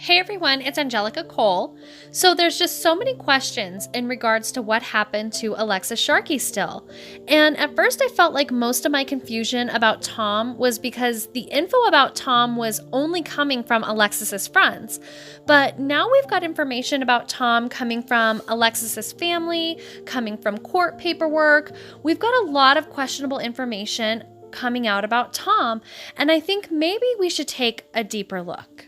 Hey everyone, it's Angelica Cole. So there's just so many questions in regards to what happened to Alexis Sharkey still. And at first I felt like most of my confusion about Tom was because the info about Tom was only coming from Alexis's friends. But now we've got information about Tom coming from Alexis's family, coming from court paperwork. We've got a lot of questionable information coming out about Tom, and I think maybe we should take a deeper look.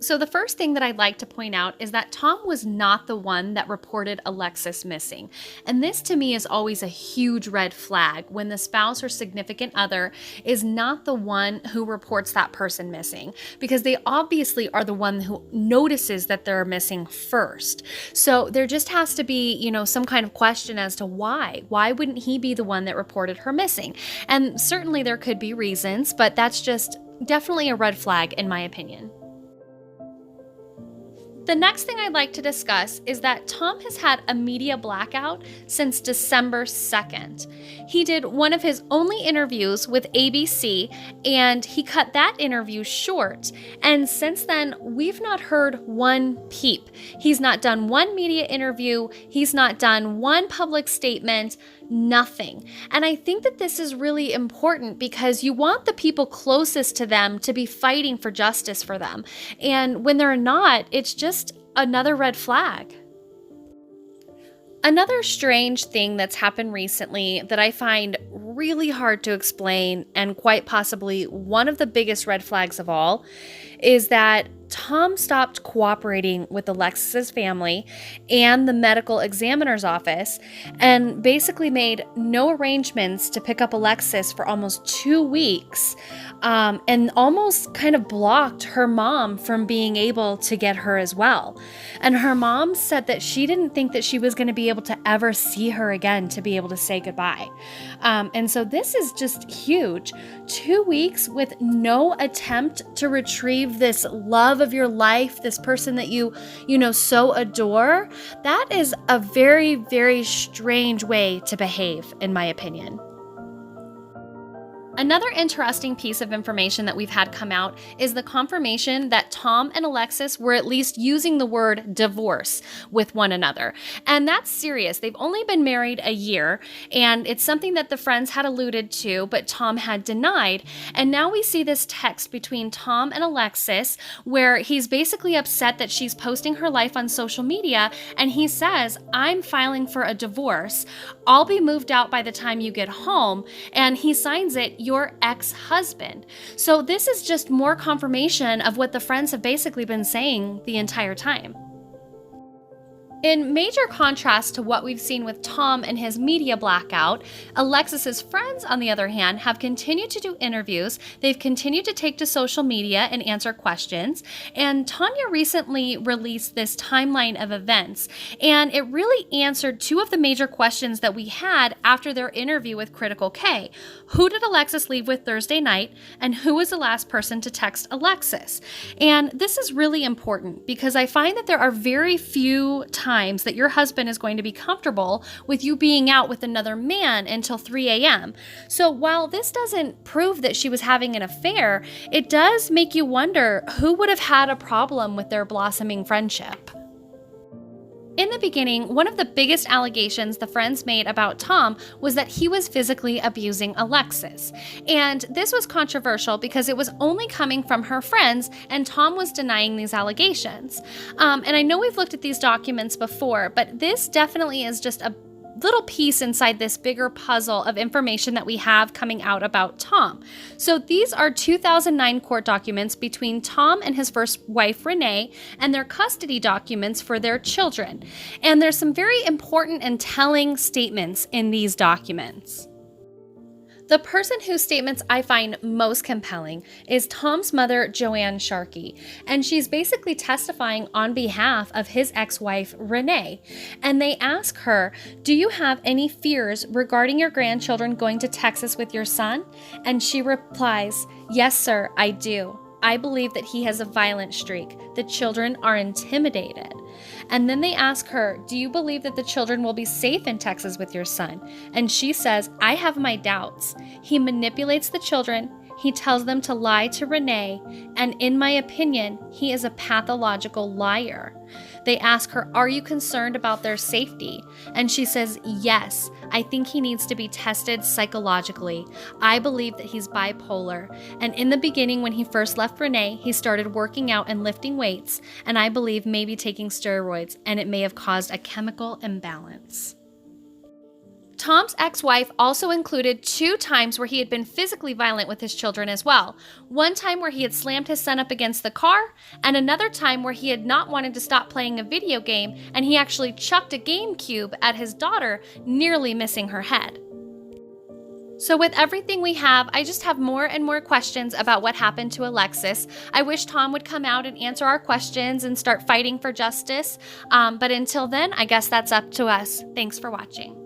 So the first thing that I'd like to point out is that Tom was not the one that reported Alexis missing. And this to me is always a huge red flag when the spouse or significant other is not the one who reports that person missing, because they obviously are the one who notices that they're missing first. So there just has to be, some kind of question as to why. Why wouldn't he be the one that reported her missing? And certainly there could be reasons, but that's just definitely a red flag in my opinion. The next thing I'd like to discuss is that Tom has had a media blackout since December 2nd. He did one of his only interviews with ABC, and he cut that interview short. And since then, we've not heard one peep. He's not done one media interview. He's not done one public statement. Nothing. And I think that this is really important because you want the people closest to them to be fighting for justice for them. And when they're not, it's just another red flag. Another strange thing that's happened recently that I find really hard to explain, and quite possibly one of the biggest red flags of all, is that Tom stopped cooperating with Alexis's family and the medical examiner's office and basically made no arrangements to pick up Alexis for almost 2 weeks, and almost kind of blocked her mom from being able to get her as well. And her mom said that she didn't think that she was going to be able to ever see her again to be able to say goodbye. And so this is just huge. 2 weeks with no attempt to retrieve this love of your life, this person that you so adore. That is a very, very strange way to behave, in my opinion. Another interesting piece of information that we've had come out is the confirmation that Tom and Alexis were at least using the word divorce with one another. And that's serious. They've only been married a year, and it's something that the friends had alluded to, but Tom had denied. And now we see this text between Tom and Alexis where he's basically upset that she's posting her life on social media, and he says, "I'm filing for a divorce. I'll be moved out by the time you get home." And he signs it, "Your ex-husband." So this is just more confirmation of what the friends have basically been saying the entire time. In major contrast to what we've seen with Tom and his media blackout, Alexis's friends, on the other hand, have continued to do interviews. They've continued to take to social media and answer questions. And Tanya recently released this timeline of events, and it really answered two of the major questions that we had after their interview with Critical K. Who did Alexis leave with Thursday night, and who was the last person to text Alexis? And this is really important because I find that there are very few times that your husband is going to be comfortable with you being out with another man until 3 a.m. So while this doesn't prove that she was having an affair, it does make you wonder who would have had a problem with their blossoming friendship. In the beginning, one of the biggest allegations the friends made about Tom was that he was physically abusing Alexis. And this was controversial because it was only coming from her friends, and Tom was denying these allegations. And I know we've looked at these documents before, but this definitely is just a little piece inside this bigger puzzle of information that we have coming out about Tom. So these are 2009 court documents between Tom and his first wife, Renee, and their custody documents for their children. And there's some very important and telling statements in these documents. The person whose statements I find most compelling is Tom's mother, Joanne Sharkey, and she's basically testifying on behalf of his ex-wife, Renee. And they ask her, "Do you have any fears regarding your grandchildren going to Texas with your son?" And she replies, "Yes, sir, I do. I believe that he has a violent streak. The children are intimidated." And then they ask her, "Do you believe that the children will be safe in Texas with your son?" And she says, "I have my doubts. He manipulates the children. he tells them to lie to Renee, and in my opinion, he is a pathological liar. They ask her, "Are you concerned about their safety?" And she says, "Yes, I think he needs to be tested psychologically. I believe that he's bipolar. And in the beginning, when he first left Renee, he started working out and lifting weights, and I believe maybe taking steroids, and it may have caused a chemical imbalance." Tom's ex-wife also included 2 times where he had been physically violent with his children as well. One time where he had slammed his son up against the car, and another time where he had not wanted to stop playing a video game, and he actually chucked a GameCube at his daughter, nearly missing her head. So with everything we have, I just have more and more questions about what happened to Alexis. I wish Tom would come out and answer our questions and start fighting for justice. But until then, I guess that's up to us. Thanks for watching.